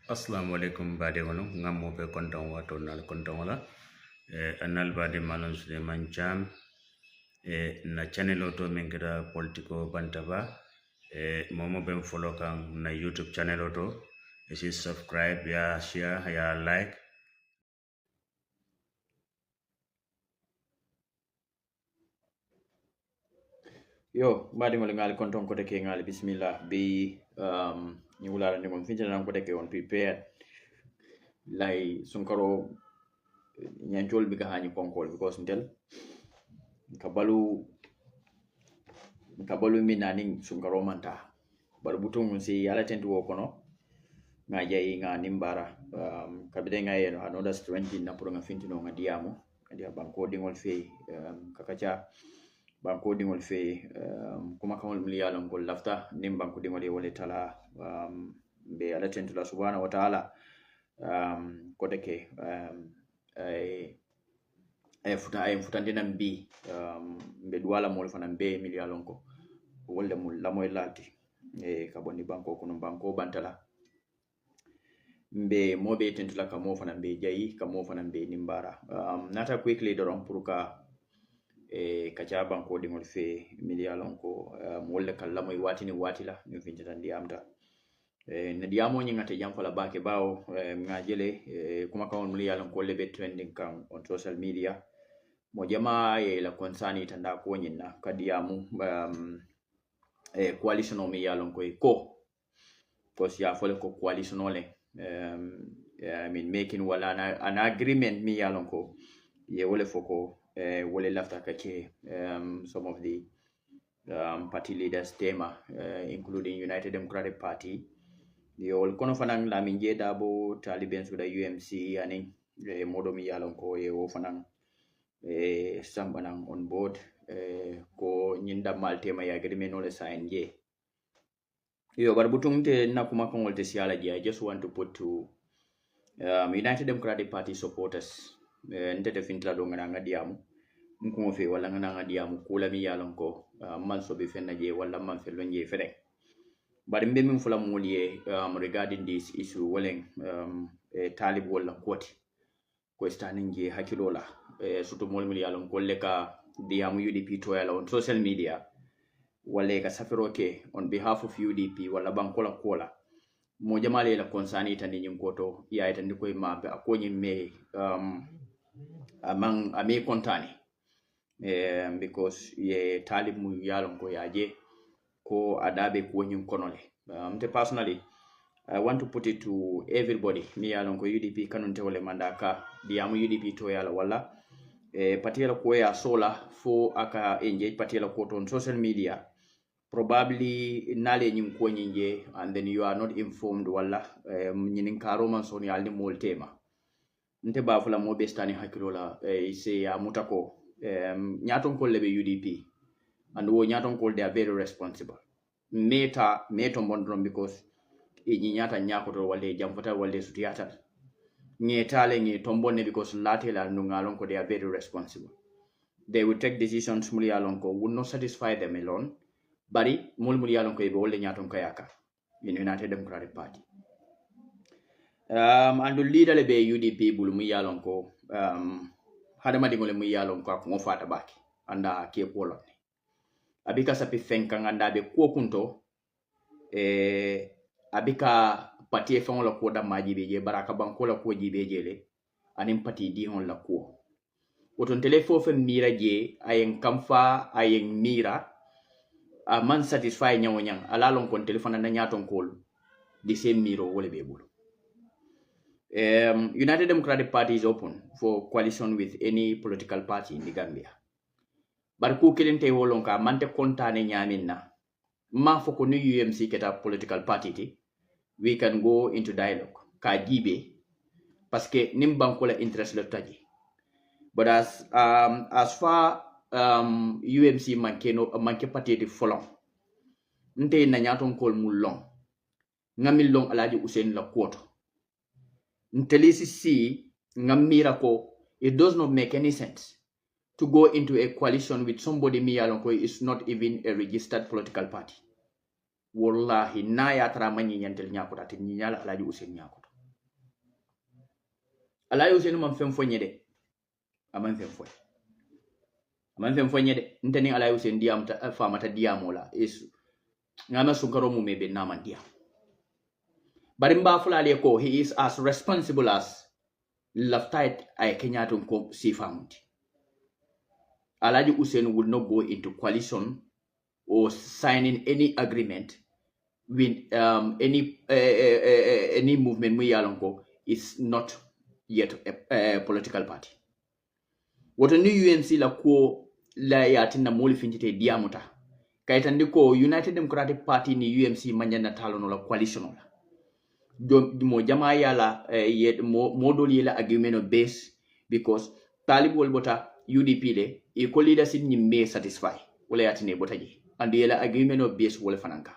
Assalamu alaikum bade wono ngammo be konton wato nal konton wala anal bade manon Suleiman Jam na channel auto mengira politico bantaba momo ben follow kan na YouTube channel auto isi subscribe ya share ya like yo mbadi mo ngal konton ko ke ngal bismillah be ni wala ni mon finta nan ko ke on prepared lay sunkaro nyancol bi ga hani konkol because ndel kabalu min naning sunkaro manta bar butung si yala tentu wo kono nga jayi nga nimbara kabide nga yeno another strength na pro nga fintino nga diamo dia banko dingol fe kakacha banko dingol fe kuma kamol mliyalon gol lafta nim banko dingol e wole tala be ala tentu la subhanahu wa ta'ala kote ke futandina mbi be duwala mol fanan be miliyalon ko wolde mul lamoy lati kaboni banko kono banko bantala mbe mobe tentula ka mo fanan be jayi ka mo fanan be nimbara nata quickly doron pour ka kacha banko dingol fe miliyalon ko wolle kala moy watini watila mi finjata ndiamta ne diamo nyi ngate jam fala bake bawo ngajele kuma kawon miliyalon ko lebe trending kan on social media mo jama la konsani tanda ko nyinna kadiamu coalition o miliyalon ko ya fole ko coalition ole I mean making wala an agreement miliyalon ko ye wole foko wole lafta kake some of the party leaders tema including United Democratic Party yo kono fanan la minje dabo taliben suda UMC ani modo miliyalon ko ye wo fanan sambanan on board ko nyinda maltema ya agreement ole sign je yo bar butungte na kuma kan wolte siala je. I just want to put to United Democratic Party supporters ndete fintla do ngana ngadiamu nko fe wala ngana ngadiamu kula mi yalon ko man so be fenna je wala man fe lonje fere bari mbe min fula muliye regarding this issue walen talib wala koti ko stanin je hakilola surtout mol mi yalon ko leka diamu UDP to yala on social media wala ka safiro ke on behalf of UDP wala bankola kola mo jamale la konsani tan ni ngoto ya tan ko ma be ko nyi me amang ame kontani because ye talib mu yalon ko yaje ko adabe ko nyi konole mte personally I want to put it to everybody mi yalon ko UDP kanun tewle mandaka diamu UDP to yala wala patiela ko ya sola fo aka engage patiela ko on social media probably nale nyim ko nyinje and then you are not informed wala nyinin karo man son yalni mol tema nte ba fula mo be stani hakilola se ya mutako nyaton ko lebe UDP and wo nyaton ko they are very responsible meto bondron because nyata nyakoto wale jamfata wale sutiyata nyetale ngi tombonne because latela nungalon ko they are very responsible. They will take decisions muliyalon ko would not satisfy them alone bari muliyalon ko be wole nyaton kayaka in United Democratic Party and the leader le be UDP bulu muliyalon ko hadama dingole muliyalon ko ko fata baki anda ke polon abika sapi fenka nganda be ko kunto abika pati fon la ko da majibe je baraka banko la ko jibe jele anim pati di hon la ko woton telefo fe mira je ayen kamfa ayen mira a man satisfy nyawo nyang ala lon kon telephone na nyaton kol di same miro wole be bulu United Democratic Party is open for coalition with any political party in the Gambia bar ku kelente wolon ka mante kontane nyaminna ma foko ni UMC keta political party ti we can go into dialogue ka jibe parce que nim bankola interest le taji but as far UMC manke party ti folon nte na nyaton kol mulong ngamil long alaji Usain la koto ntelisi si ngamira ko it does not make any sense to go into a coalition with somebody miyalonko is not even a registered political party wallahi na ya tara manyi nyantel nyakoto ati nyala alaji Usain nyakoto ala yo senu man fem fonye de aman fem foy aman fem fonye de nteni ala yo sen diam ta famata diamola is ngama sunkaro mu mebe na man diam barimba fulale ko he is as responsible as laftait ay kenyaton ko sifamuti Alaji Hussein will not go into coalition or signing any agreement with any movement is not yet a political party. What a new UNC la ko la yatina moli finjite diamuta. Kaitandi ko United Democratic Party ni UMC manjana talono la coalition la. Mo jama yala modoli yela agreement base because Talib Wolbota UDP le e ko leadership ni me satisfy wala yatine botaji and yela agreement of base wala fananka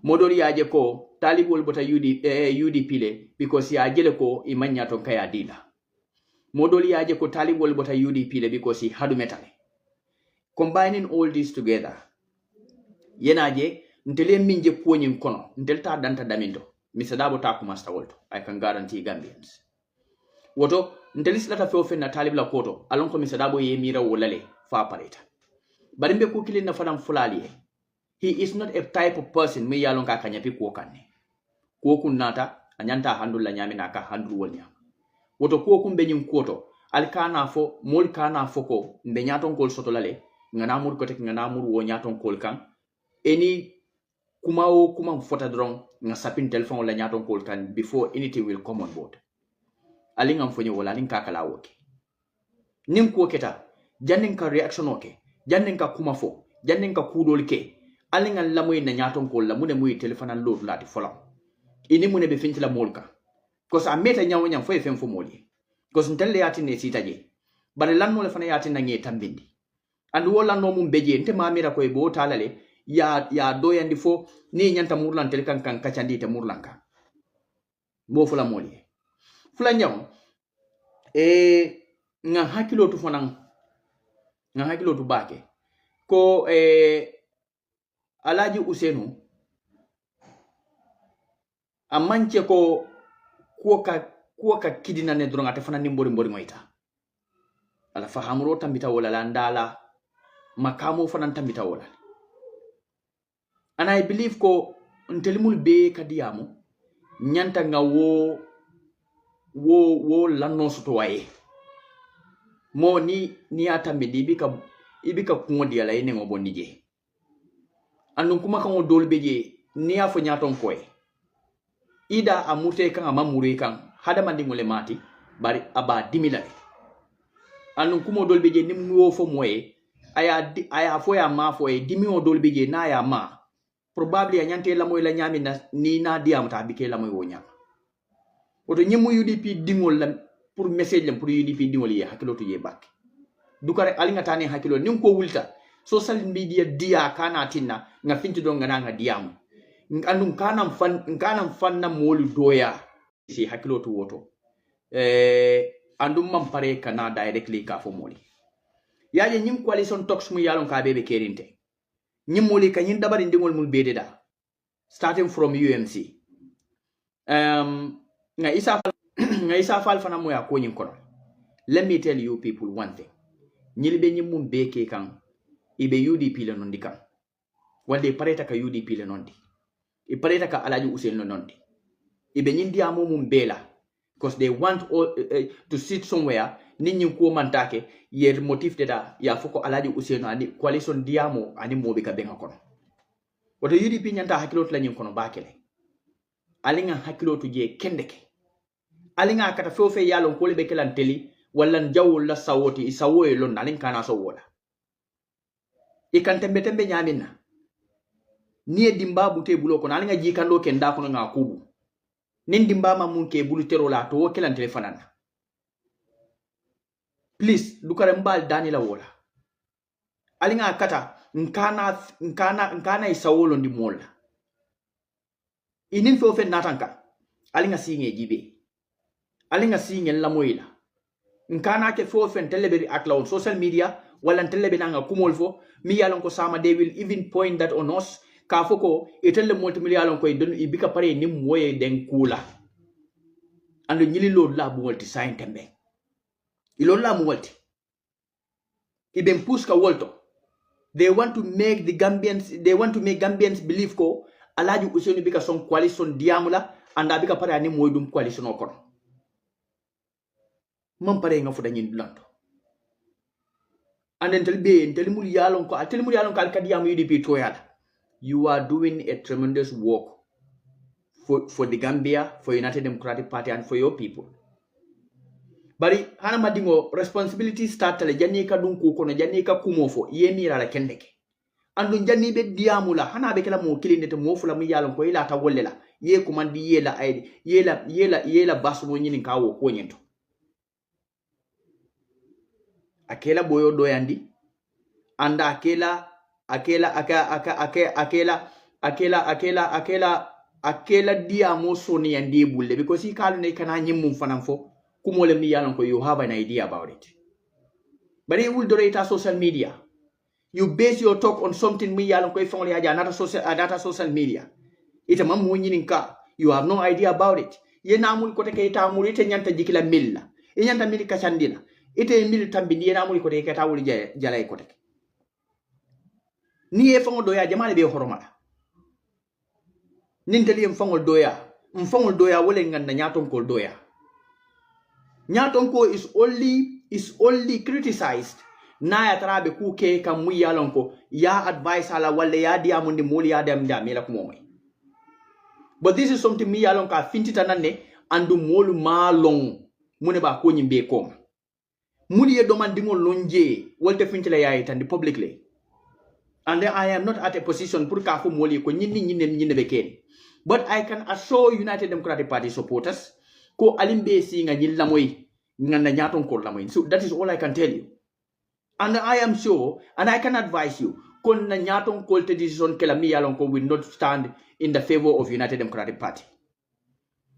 modori yaje ko Talib Wolbota UDP le because ya jele ko e manyato kaya dila modoli yaje ko Talib Wolbota UDP le because he hadu metale combining all this together yenaje ntele minje poñin kono ntelta danta damindo misadabo taku master wolto I can guarantee Gambians woto ntelis lata fe na Talib la koto alon ko misadabo ye mira wolale fa pareta barimbe ko kilin na fanam fulali he is not a type of person me yalon ka kanyapi ko kanne ko kunnata anyanta handul la nyami na ka handul wol nyam woto ko kumbe nyim koto alkana fo mol kana fo ko mbe nyaton kol soto lale ngana mur ko tek ngana mur wo nyaton kol kan eni kuma fota dron nga sapin telephone la nyaton kol kan before anything will come on board alingam fonyo wala nin kakala woke nin ko keta jannin ka reaction oke jannin ka kuma fo jannin ka kudol ke alingan lamoy na nyaton ko la mune muy telephone load lati folam ini mune be finti la molka ko sa meta nyawo nyam fo fem fo moli ko ntelle yati ne sitaje bare lan mo le fana yati na ngi tambindi and wala no mum beje nte mamira ko e bo talale ya doyandi fo ni nyanta murlan tel kan kacandi te murlanka bo fo la moli fulanyaw nga hakilo tu fonan nga hakilo tu bake ko Alaji Usenu amanche ko kuoka kidina ne dronga te fana nimbori ngoita ala fahamuro tambita wala landala makamo fana tambita wala and I believe ko ntelimul be kadiamo nyanta nga wo lanno soto waye mo ni atambe ibika kungodi ala ene ngoboni je andun kuma kan dolbe je ni afo nyaton koy ida amute kan amamure kan hada mandingole mati bari aba dimilale andun kuma dolbe je nim wo fo moye aya fo ya ma fo e dimi o dolbe je na ya ma probably anyante la moy la nyami na ni na diam ta bike la moy wo nyam oto nyimu UDP dingol la pour message lam pour UDP dingol ye hakilo to ye bak dukare alinga tani hakilo nim ko wulta social media dia kana tinna nga finti do nga diam andum kanam fan na molu doya si hakilo to woto andum mam pare kana directly ka fo moli yaje nyim coalition talks mu yalon ka bebe kerinte nyim moli kanyin dabari dingol mul bededa starting from UMC nga isa fal fana moya ko nyin kono. Let me tell you people one thing. Nyilbe nyimum beke kan ibe UDP le nondi kan. Wande pareta ka UDP le nondi. I pareta ka Alaji Hussein le nondi. Ibe nyindi amumum bela because they want all, to sit somewhere ninyi ko mantake yer motif deda ya foko Alaji Hussein ani coalition diamo ani mobe ka benga kono. Wato UDP nyanta hakilot la nyin kono bakele. Alinga hakilotu je kendeke alinga kata feofe yalon ko lebe kelan teli wala njawul la sawoti isawoy lon alin kana sawola e kan tembe nyamina ni dimba bute bulo ko alinga jikando ken da ko nga kubu nin dimba ma mun ke bulu tero la to kelan telefonana please dukare mbal danila wola alinga kata nkana isawolo ndi mola inin feofe natanka alinga singe jibe alinga singe la moila nkana ke feofe teleberi akla on social media wala telebe nanga kumolfo mi yalon ko sama they will even point that on us ka foko etelle multimillion ko don ibika pare nim moye den kula ando nyili lo la multi sign tembe ilo la multi iben puska wolto they want to make Gambians believe ko Alhaji Ousainou bika son coalition diamula anda bika pare ani moydum coalition o kono mam pare nga fuda nyin blanto anden telimul yalon ko alkadiyamu UDP to yala. You are doing a tremendous work for the Gambia, for United Democratic Party, and for your people. Bari hana madingo responsibility start tale janni ka dun ko kono janni ka kumofo yemira la kendeke. Andun janni be diamula hana be kala mo kilinde mo fula mu yalon ko ila ta wollela ye kumandi yela aydi yela basu mo nyini ka wo ko nyento. Akela boyo doyandi anda akela diamo soni yandi bulle because he kalu ne kana nyimum fanamfo kumole mi yalon ko you have an idea about it. But he will donate social media. You base your talk on something mi yalon ko ifongole aja another social media. Ita mamu nyininka. You have no idea about it. Ye namul kote ke ita amul ite nyanta jikila milla. Nyanta mili kachandina. Ite mili tambindi ye namul kote ke ita amul jalai kote. Ni ye fongo doya jamani be horomala. Ninteli mfongol doya wole nganda nyaton kol doya. Nyatonko is only criticized na ya tarabe kuke kam muyalonko ya advice ala wale ya diamundi muli ya dem mela kumomai. But this is something miyalonka fintita nanne andu molu malong mune ba ko nyimbe kom. Muli ye domandingo lonje wolte fintila ya itandi publicly. And then I am not at a position pour ka fu moli ko nyinne beken. But I can assure United Democratic Party supporters ko alimbe si nga nyilla moy nganda nyaton ko lamoy. So that is all I can tell you. And I am sure and I can advise you kon na nyaton ko te decision kala mi yalon ko will not stand in the favor of United Democratic Party.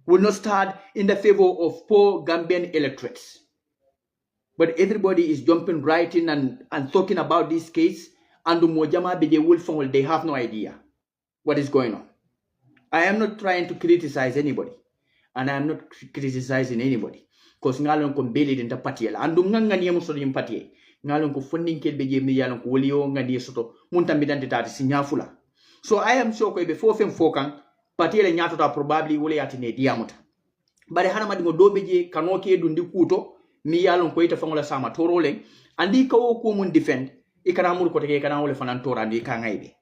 Will not stand in the favor of poor Gambian electorates. But everybody is jumping right in and talking about this case and Mojama Bide Wolfong, they have no idea what is going on. I am not trying to criticize anybody. And I am not criticizing anybody. Because ngalon ko beli denta patiela. Andu ngangani yamu soto yimpatie. Ngalon ko funding kelbe je mi yalon ko woliyo ngani soto. Munta midante tati sinyafula. So I am sure ko before fem fokan patiela nyato ta probably wole atine diamuta. Bare hana madingo dobe je kanoke dundi kuto mi yalon ko ita fangola sama torole andi ko ko mun defend ikana mur ko tege kana wole fanan torandi ka ngaibe.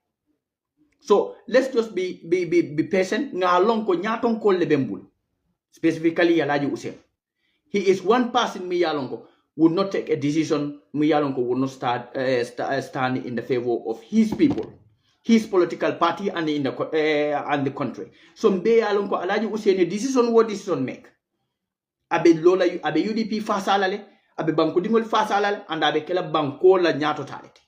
So let's just be patient. Ngalon ko nyaton ko le bembul. Specifically Alhaji Ousainou. He is one person Miyalonko would not take a decision. Miyalonko would not stand in the favor of his people, his political party, and in the country. So Miyalonko Alhaji Ousainou decision what decision make. Abe lola abe UDP fasalale, abe banko dingol fasalale, and abe kela banko la nyato talete.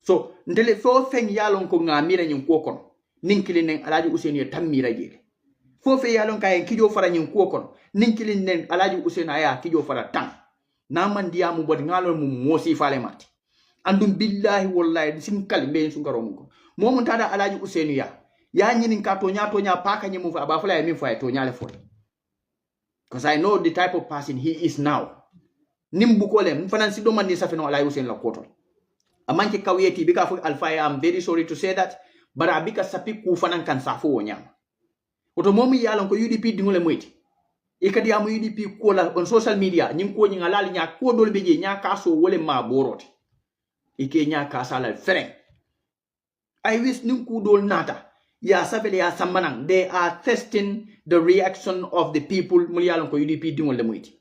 So ndele fo feng Yalonko ngamira nyinko kono. Ninkili neng Alhaji Ousainou tamira jele. Fofe yalon kay kijo fara nyin ko kono ninkilin nen Alhaji Ousainou aya kijo fara tan na man diamu bod ngalol mum mosi fale mati andum billahi wallahi sim kal be sun garo mun ko momon tada Alhaji Ousainou ya nyinin ka to nya paka nyimu fa ba fala min fa to nya le fo because I know the type of person he is now nimbu ko lem fanan si do man ni safino Alhaji Ousainou la koto amanke kawiyeti bika fu alfa I am very sorry to say that bara bika sapi ku fanan kan safo wonya oto momi yalon ko UDP dingole moyti ikadi amu UDP ko la on social media nyim ko nyinga lali nya ko dol beje nya kaso wole ma borote ike nya kasala freng I wish nim ku dol nata ya safele ya sammanang they are testing the reaction of the people mul yalon ko UDP dingole moyti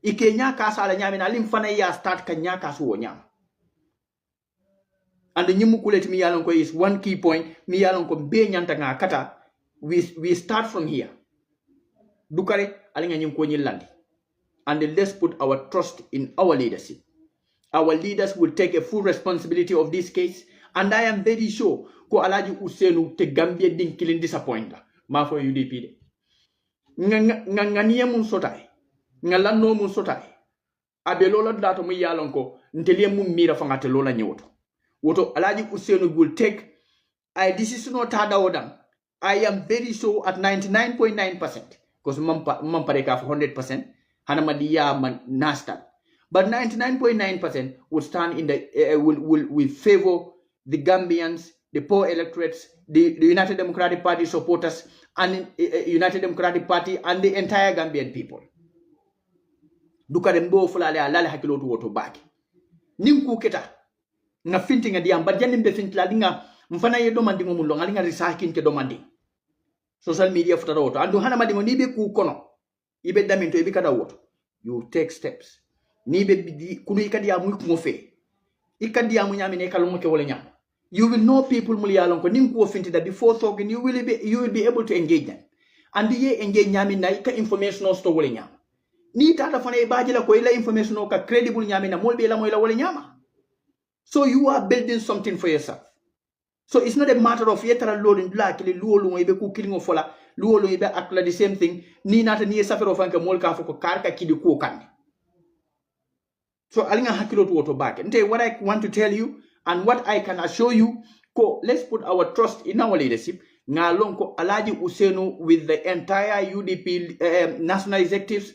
ike nya kasala nyamina lim fana ya start ka nya kaso wo nyam and nyimu kuleti mi yalon ko is one key point mi yalon ko be nyanta nga kata we start from here. Dukare alinga nyinko nyilandi. And let's put our trust in our leadership. Our leaders will take a full responsibility of this case. And I am very sure ko Alhaji Ousainou te Gambia din killing disappointer. Ma for UDP de. Ngania mun sotai. Ngalano mun sotai. Abe lola dato mu yalon ko ntelie mun mira fangate lola nyoto. Woto Alhaji Ousainou will take a decision o tada odang. I am very sure at 99.9% because mampareka for 100%, Hanamadiya man Nasdaq. But 99.9% would stand in the will favor the Gambians, the poor electorates, the United Democratic Party supporters, and United Democratic Party and the entire Gambian people. Dukadembo fulale alale hakilo tu woto baki. Ninku keta nga finti nga diam but janim be finti la dinga mfana ye domandi mo mulonga linga risakin ke domandi. Social media futata woto andu hana madimo ni be ku kono ibe daminto ibe kada woto. You take steps. Ni be kunu ikadi amu ko fe. Ikadi amu nyami ne kalmo ke wala nyam. You will know people muliyalon ko ninku finti that before talking you will be able to engage them. And ye engage nyami na ika information no sto wala nyam. Ni tata fana ibajila ko ila information no ka credible nyami na molbe la moila wala nyama. So you are building something for yourself. So it's not a matter of yetara loading black ili luolu ibe ku killing fola luolu ibe akla the same thing ni nata ni safero fanka molka foko karka kidi ku kanne. So alinga hakilo to woto back. Nte what I want to tell you and what I can assure you, ko let's put our trust in our leadership. Ngalonko Alaji Usenu with the entire UDP national executives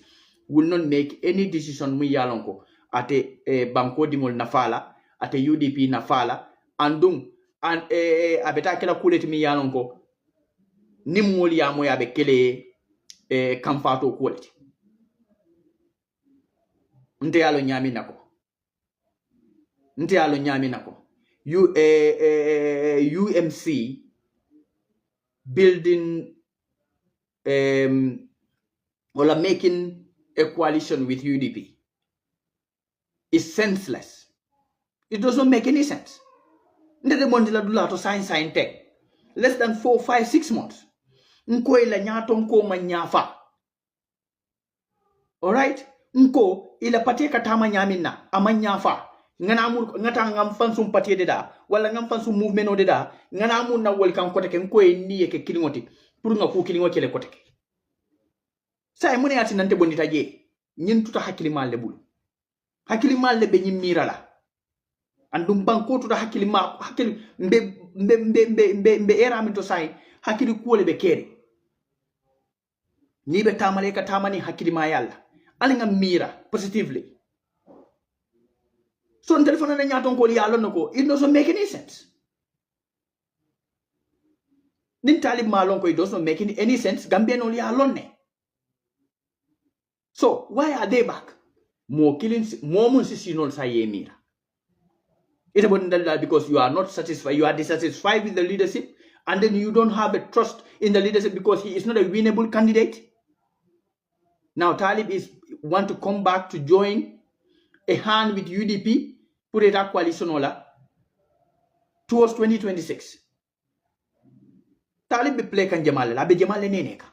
will not make any decision mu yalonko ate banko dimol nafala ate UDP nafala andung and abeta kela kuleti mi yalonko nimoli ya moya be kele kamfato quality nte yalo nyami nako UMC building or making a coalition with UDP is senseless. It doesn't make any sense. Ndede mondila dula to sign tech. Less than 4, 5, 6 months. Nko ila nyato nko manyafa. Alright? Nko ila patie katama nyamina amanyafa. Ngata ngam fansum patie deda wala ngam fansum movement deda ngana mun na welcome koteke nko ni ke kilingoti pour nga ku kilingo kele koteke. Sa mune ati nante bonita je nyin tuta hakili malle bulu hakili malle be nyim mirala andum banko tuta hakili ma hakili mbe era min to sai hakili kuole be kere ni be tamale ka tamani hakili ma yalla alinga mira positively. So on telephone na nyaton ko yalla nako it doesn't make any sense. Nin talib malon ko it doesn't make any sense Gambian only alone ne. So why are they back? More killings, more munsisinol sa yemira. It's about that because you are not satisfied, you are dissatisfied with the leadership, and then you don't have a trust in the leadership because he is not a winnable candidate. Now Talib want to come back to join a hand with UDP, put it up coalition towards 2026. Talib be play kan Jamal, abe Jamal neneka.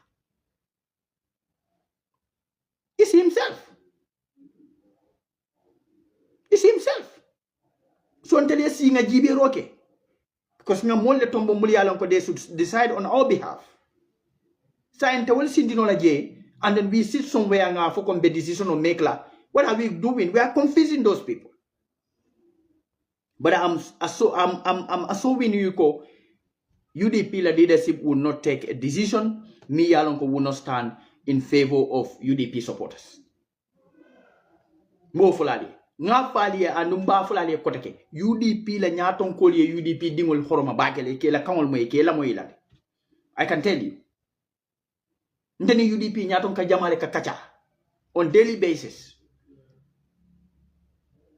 It's himself. It's himself. So until you see nga jibe roke. Because nga mole tombo muli alonko they should decide on our behalf. Sa ente wal sindino la je and then we sit somewhere nga for come decision or make la. What are we doing? We are confusing those people. But I'm assuming you ko UDP la leadership will not take a decision. Me alonko will not stand in favor of UDP supporters. Mo fulali. Nga fali andum ba fulali koteke. UDP la nyaton koli UDP dingol horoma bagele ke la kangol moy ke la moy la. I can tell you. Ndeni UDP nyaton ka jamale ka kacha on daily basis.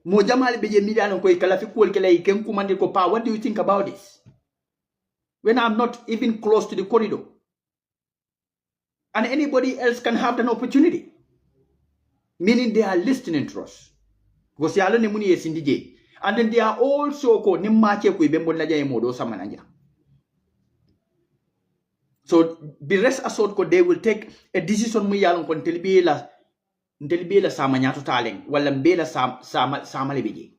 Mo jamale beje miliano ko kala fi kol ke lay ken kumande ko pa. What do you think about this? When I'm not even close to the corridor. And anybody else can have an opportunity. Meaning they are listening to us. Because yalo ne muni yesindije. And then they are also ko nimmache ko ibembo na jaye modo samananja. So be rest assured ko they will take a decision mu yalon ko ntelbi la samanya to taleng wala mbela sama lebeje.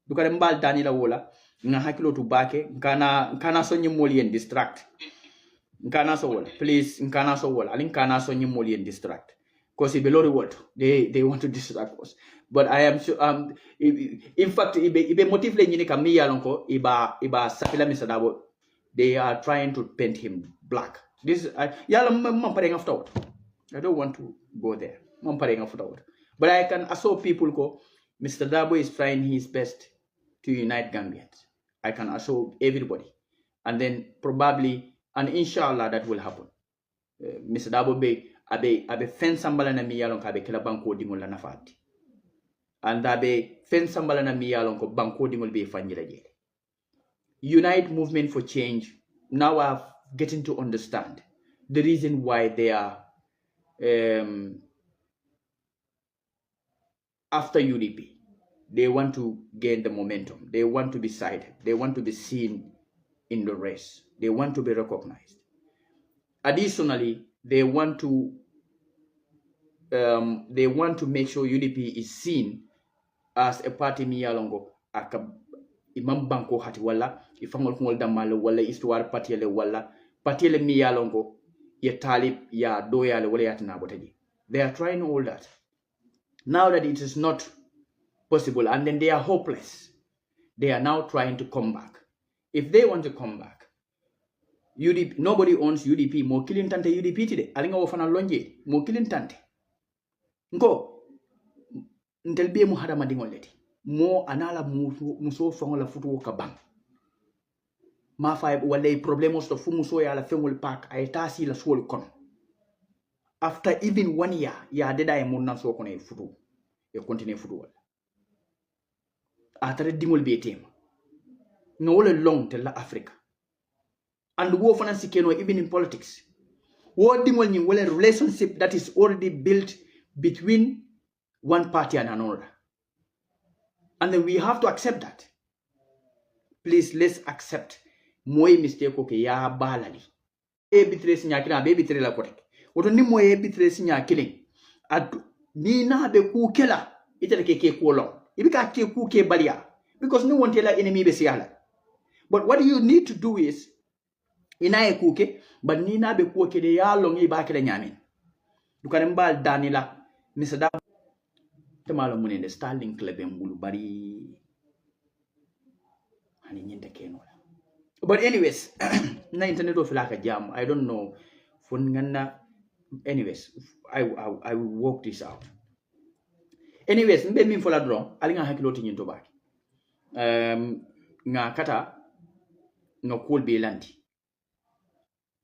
Dukare mbal Daniela wola nga hakilo to bake kana sonye moli and distract. Nkana so wala please nkana so wala alin kana so nyimoli and distract because below the word they want to distract us but I am sure in fact ibe motive le nyini kam yalon ko iba sapila misadabo they are trying to paint him black this yalla mam pare ngafta I don't want to go there. But I can assure people go, Mr. Dabo is trying his best to unite Gambians. I can assure everybody. And then probably, and inshallah, that will happen. Mr. Dabo be abe fen sambala na mi yalon ka be kila banko dingol la nafati. And abe fen sambala na mi yalon ko banko dingol be fanjira jele. Unite Movement for Change, now I'm getting to understand the reason why they are after UDP. They want to gain the momentum. They want to be cited. They want to be seen in the race. They want to be recognized. Additionally, they want to make sure UDP is seen as a party miyalongo aka imam banko hati wala ifangol ngol damalo wala histoire patiele wala patiele miyalongo ya talib ya doyale wala yatina botaji. They are trying all that. Now that it is not possible and then they are hopeless, they are now trying to come back. If they want to come back, UDP, nobody owns UDP. Mo killing tante UDP today. Alinga wafana lonje. Mo killing tante. Nko ntelbie mu hada madingo leti. Mo anala muso fangola futu wakabang. Ma fa wale problemos to fumuso ya la fengol park aitasi la suol kon. After even 1 year, ya deda e monna so kono e futu. E continue futu wala. Atare dingol be tema. No wole long te la Africa. And wo fancy keno even in politics. Wo dingol ni wole relationship that is already built between one party and another. And then we have to accept that. Please, let's accept. Moye mistake okay ya balali. E bitre sinya kila be bitre la kotek. Woto ni moye bitre sinya killing. Ad ni na be ku kela itele ke ku long. Ibika ke ku ke balia because no one tell enemy be siala. But what you need to do is inaye kuke but ni na be ku ke de ya long iba kele nyamin. Dukane mbal danila misada temalo munende Starlink lebe mbulu bari hani nyende kenola. But anyways, na internet of like a jam. I don't know. Anyways, I will work this out. Anyways, mbe mi fola dron. Alinga hakiloti nyinto baki. Nga kata nga cool be landi.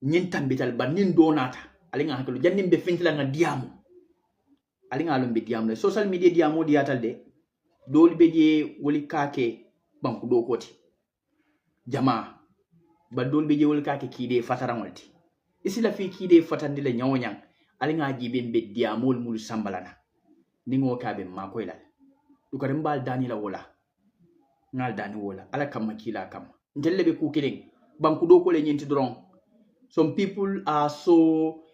Nyintan bital ba nin donata. Alinga hakilo janni mbe fintila nga diamu. Alinga alumbe diamu. Social media diamu diatal de. Doli beje woli kake banku do koti. Jamaa. Badol be jewol kake kide fatarangolti isila fi kide fatandile nyawnyang alinga jibe mbe diamol mul sambalana ningo kabe makoyla dukare mbal danila wola ngal dani wola ala kam kila kam ndelle be ku killing banku do ko le nyenti dron. Some people are so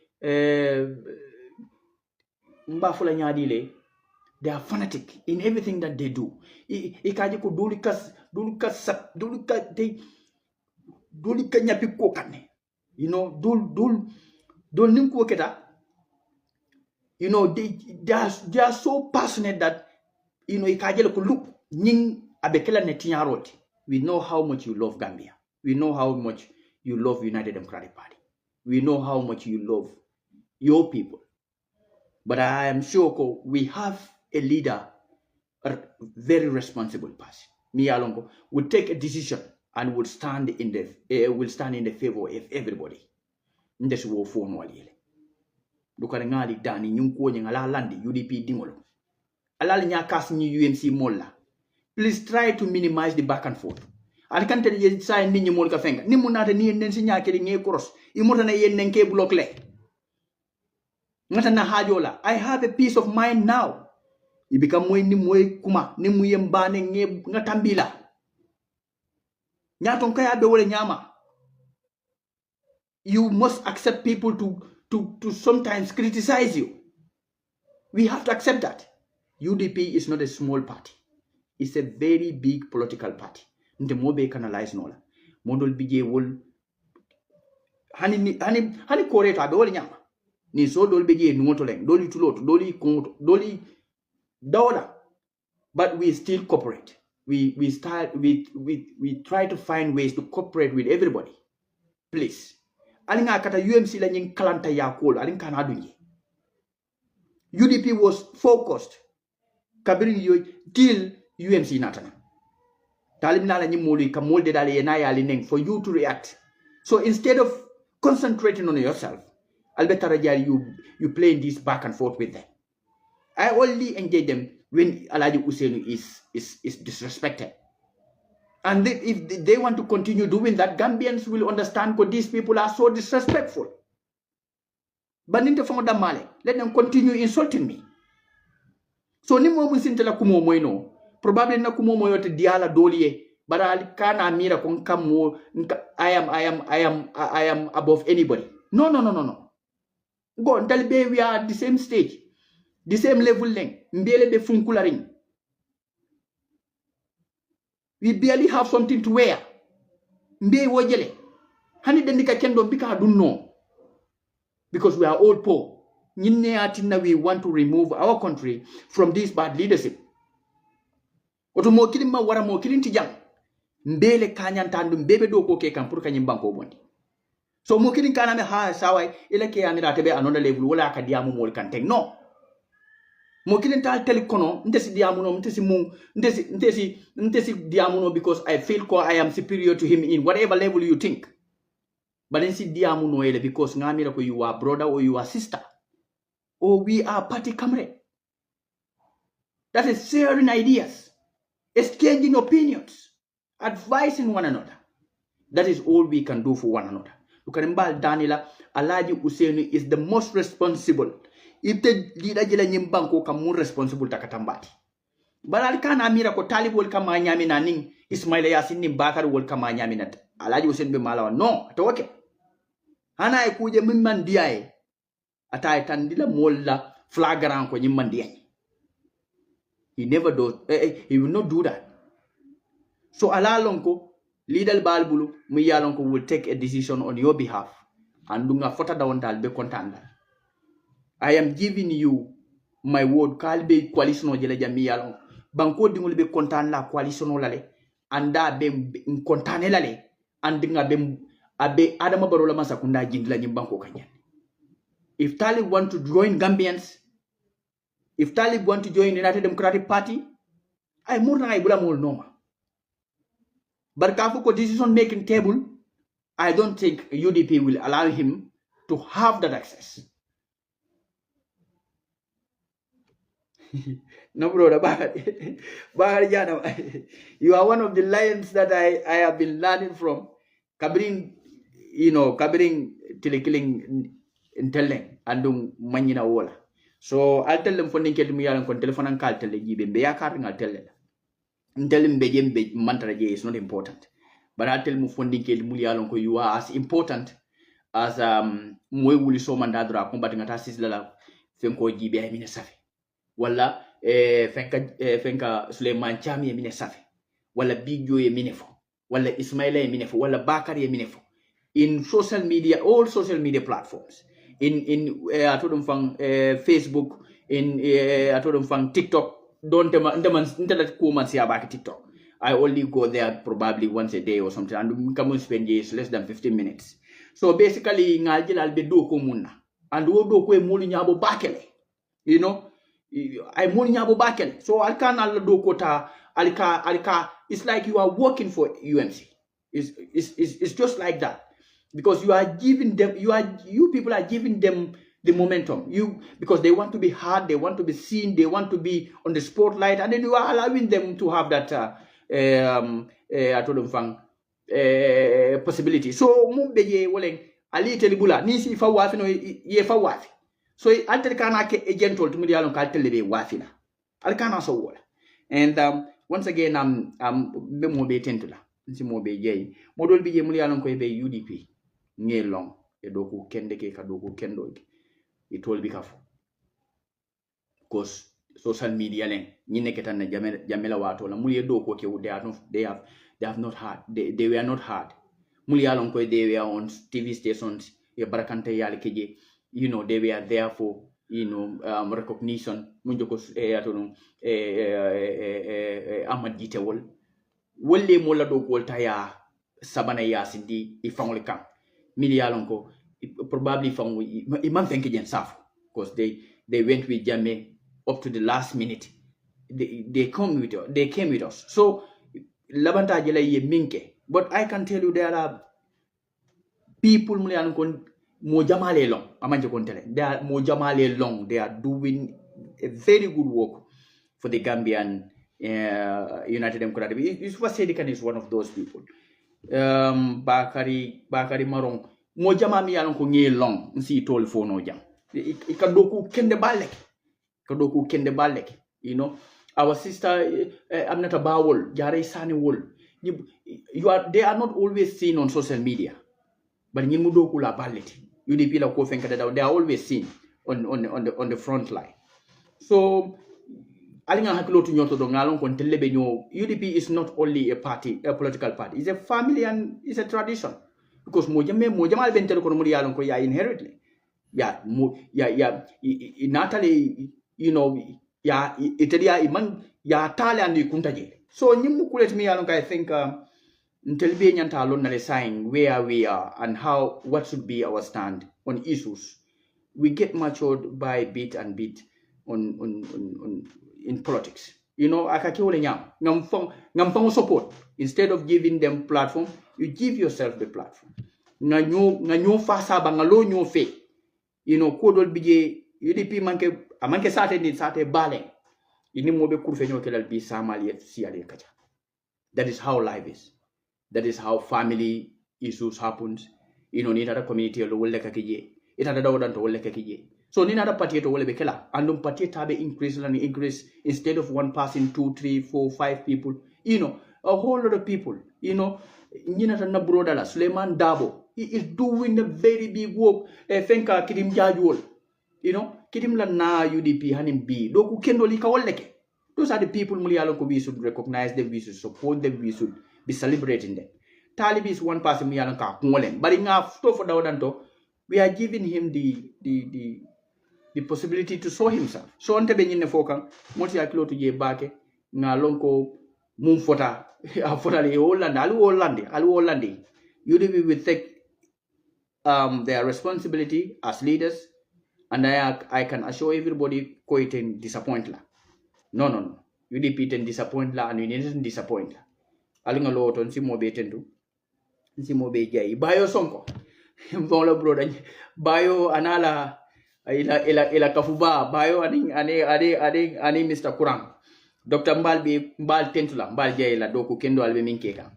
mbafula nyadile, they are fanatic in everything that they do. Ikaji ko dulukas they dul kanya piko kane, you know, dul ninku keda, you know, they are so passionate that, you know, ikajele ko look ning abekela netinyaroti. We know how much you love Gambia. We know how much you love United Democratic Party. We know how much you love your people. But I am sure we have a leader, a very responsible person. Me Alongo will take a decision and will stand in the favor of everybody. Ndesu wo phone waliele. Dukare ngali dani nyunko nyangala landi UDP dingolo. Alali nyakas ni UMC molla. Please try to minimize the back and forth. I can't tell you sign ni molka fenga. Ni munata ni nensi nyakiri nge cross. Imota na yen nenke block le. Ngata na hajola. I have a peace of mind now. Ibika mwe ni mwe kuma ni mwe mbane nge ngatambila. You must accept people to sometimes criticize you. We have to accept that. UDP is not a small party. It's a very big political party. Nte mobe canalize nola. Modol bije wol hani koreta abe wol nyama. Ni so dol bije nuoto leng, doli tuloto, doli kongoto, doli dawla. But we still cooperate. We try to find ways to cooperate with everybody. Please. Alinga kata UMC la nying kalanta ya kolo, alinga na dunye. UDP was focused kabirin yo till UMC natana talim nala ni molu ka molde dale yena yali neng for you to react. So instead of concentrating on yourself, Albert Rajali, you playing this back and forth with them. I only engage them when Alhaji Hussein is disrespected. And if they want to continue doing that, Gambians will understand because these people are so disrespectful. But let them continue insulting me. So ni mo musintela kumo moino probably na kumo moyo te diala doliye but kana mira kon kamo I am above anybody. No. Go dalbe we are at the same stage, the same level length. Mbele be funkularing. We barely have something to wear. Mbe wojele. Hani dendika kendo bika don't know. Because we are all poor. We want to remove our country from this bad leadership. Oto mo kilima wara mo kilin tijang. Mbele kanyantandu mbebe do ko ke kampur kanyimbanko bondi. So mo kilin kana me ha sawai ile ke amira tebe another level wala ka diamu mol kanteng. No. Mo kilin tal telekono ndesi diamu no ndesi diamu no because I feel I am superior to him in whatever level you think. But then si diamu no ele because ngamira ko you are brother or you are sister. Or we are party comrade. That is sharing ideas, exchanging opinions, advising one another. That is all we can do for one another. Ukarimbal Danila, Alhaji Hussein is the most responsible. If the leader jela nyimbanko kamu responsible takatambati. But alkana amira ko talib wol kama nyami na ning Ismaila Yasin ni Bakar wol kama nyami na Alhaji Hussein be malawa. No, atoke. Hana ekuje mimman diae. Atay tandila molla flagrant ko nyimmandiyan. He never does. He will not do that. So alalonko leader balbulu miyalonko will take a decision on your behalf. And dunga fota dawandal be kontanda. I am giving you my word. Kalbe coalition o jele jamiyalon. Banko dingul be kontan la coalition o lale. Anda be kontane lale. Andinga be abe Adama Barrow la masakunda jindla nyimbanko kanyan. If Talib want to join Gambians, if Talib want to join the United Democratic Party, I more than I bula more normal. But Kafuko decision making table, I don't think UDP will allow him to have that access. No, brother, you are one of the lions that I have been learning from. Kabring killing intellect andung manyina wola. So I'll tell them funding kel muyalan kon telephone and call tell jibe be yakar ngal tell them. Tell them be jembe mantra je is not important. But I'll tell mu funding kel muyalan ko you are as important as moy wuli so mandadra combat ngata sislala fenko jibe ay mine safi. Wala fenka Suleiman Chami mine safi. Wala Big Joe minefo. Wala Ismaila minefo. Wala Bakari minefo. In social media, all social media platforms. In Facebook, in TikTok, TikTok. I only go there probably once a day or something, and come spend less than 15 minutes. So basically, I'll be do komuna, and do kwe muli nyabo bakele. You know, I muli nyabo bakele. So Alkan do kota alika. It's like you are working for UMC. It's just like that. Because you are giving them, you people are giving them the momentum. Because they want to be heard, they want to be seen, they want to be on the spotlight, and then you are allowing them to have that possibility. So mumbeje woleng ali telibula nisi fa wafi no ye fa wafi. So alter kana ke agent to me dialon kal telebe wafi na. Al kana so wala. And once again I'm be mo be tentula. Nsi mo be jey. Modol bi je mu dialon ko be UDP. Long e doku kende ke ka doku kendo it will be careful because social media len ni neketan na jamela wato la muli doku ke they have not heard they were not heard muli alon ko they were on TV stations e barakante yale keje they were there for recognition munjoko Ahmad Jitewol wolle mo la doku wolta ya sabana ya sindi ifangol kam Milialonko probably from Imam Fenkijan Saf because they went with Jammeh up to the last minute. They came with us. So labanta jela ye minke. But I can tell you there are people mo jamale long. Amanje kontele. They are mo jamale long. They are doing a very good work for the Gambian United Democratic. Yusufa Sedikan is one of those people. Bakari Marong. Mo jama mi yalon ko ngi long nsi tol fo no jam. Ikadoku kende balek. Kadoku kende balek. You know, our sister Aminata Bawol, Jare Sani Wol. They are not always seen on social media. But in Mudoku la ballet. UDP la Kofenka, they are always seen on the front line. So Alinga Hakilo to Nyoto Dongalon kon telebenyo, UDP is not only a party, a political party, it's a family and it's a tradition. Because Mojamal Bentel Konomurialon ko ya inherently. Natalie, you know, Italia iman ya tale and kuntaje. So nyimu kulet mi alon I think Ntelbe nyanta alon na sign where we are and what should be our stand on issues. We get matured by bit and bit in politics. You know, akakiwole nyam ngam support. Instead of giving them platform, you give yourself the platform. Nganyo fasa bangalo nyo fe. You know, kodol bije UDP manke sate bale. Ini mobe kurfenyo kelal bi samali siale kacha. That is how life is. That is how family issues happens. You know, nina community lo wolle kakije. Ita da dawodan to wolle kakije. So nina party to wolle bekela. Andum party tabe increase instead of one person, 2, 3, 4, 5 people. You know, a whole lot of people. You know, nina na brodala Suleiman Dabo. He is doing a very big work. Fenka kidim jajwol. You know, kidim la na UDP hanim B. Doku kendo lika wolleke. Those are the people we should recognize them, we should support them, we should be celebrating them. Talib is one person we are but enough for Daudanto, we are giving him the possibility to show himself. So on Tebenin Fokan, Moti Aklo to Ye Bake, Nalonko, Mumfota, Afotali, Holland, UDP will take their responsibility as leaders, and I can assure everybody quite disappoint la. No. UDP ten disappoint la and you didn't disappoint la. Alinga lo ton si mo be tendu. Si mo be jay. Bayo sonko. Mvola brother. Bayo anala ila kafuba. Bayo ani Mr. Kurang. Dr. Mbal tentula. Mbal jay la doku kendo albe minkeka.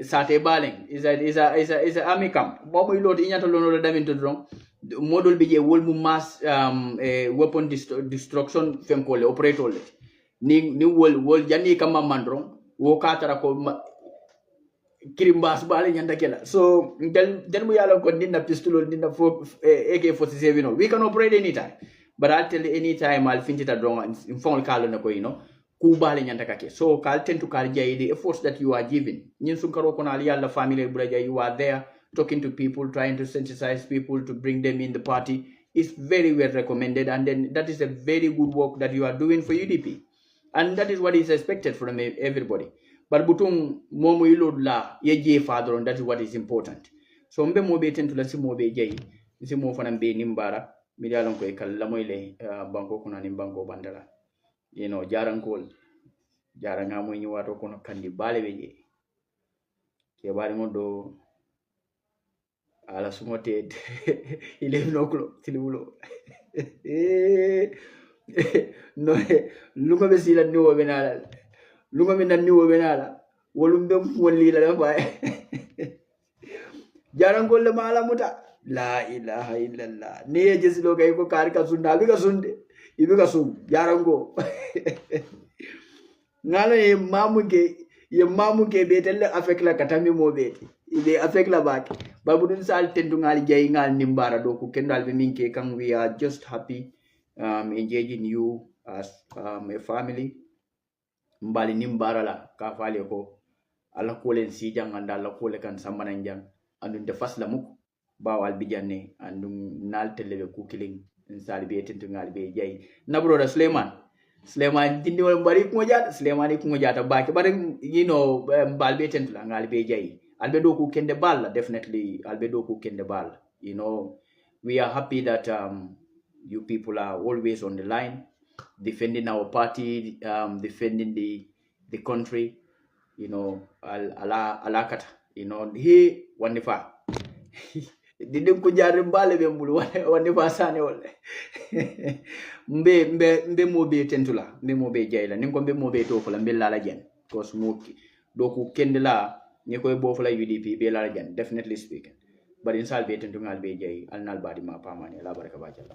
Sate baleng is a army camp. Bomo ilo inyata lono la damin to drong. Model bije wolmu mass weapon destruction femkole operator le ni wol jani kama mandron wo katara ko kirimbas bale nyanda kela so del mu yalo ko dinna pistol dinna AK-47 no we can operate anytime but I tell you anytime I'll finish it wrong in phone kalo na ko ku bale nyanda kake so kal tend to kal jay the efforts that you are giving nyin sun karo ko na yalla family buraja you are there talking to people, trying to sensitize people to bring them in the party is very well recommended. And then that is a very good work that you are doing for UDP. And that is what is expected from everybody. But butung momu ilod la ye father and that is what is important. So mbe mo be tentu la si mo be jay. Si mo fana be nimbara. Midialon ko ekal la moyle banko kuna ni banko bandala. You know, jarankol. Jaranga mo nyi wato kono kandi bale beje. Ke bale mo do ala sumote 11 o'clock tilibulo no lunga be sila ni wo benala lunga min ni wo benala wolum be wonni la ba jarangol le mala muta la ilaha illallah ni e jesilo kay ko kar ka sunda bi ka sunde ibi ka sum jarango ngalo e mamuke be telle avec la katami mo beti ibe avec la back babudun sal tendu ngal jay ngal nimbara do ko kendal be minke kan we are just happy engaging you as a family mbali nimbara la ka fale ko ala ko len si janganda la ko le kan samana jang andun de fas la muk bawal bi janne andun nal telle ko kiling sal be tendu ngal be jay nabro da Sleman dindi wal bari ko jata Sleman ko jata baki bari you know balbe tentula ngal be jay albe do ku kende ball definitely albe do ku kende ball you know we are happy that You people are always on the line, defending our party, defending the country. You know, alakata. You know, he wanifa. Didem ko jarre mbale be mbulu wanifa sane wala. mbe mo be tentula, mbe mo be jayla. Ninko mbe mo be to fala mbe lala jen. Because mo doku kendela ni koy bo fala UDP be lala jen, definitely speaking. But in salbe tentungal be jay alnal badi ma pamane la baraka ba jalla.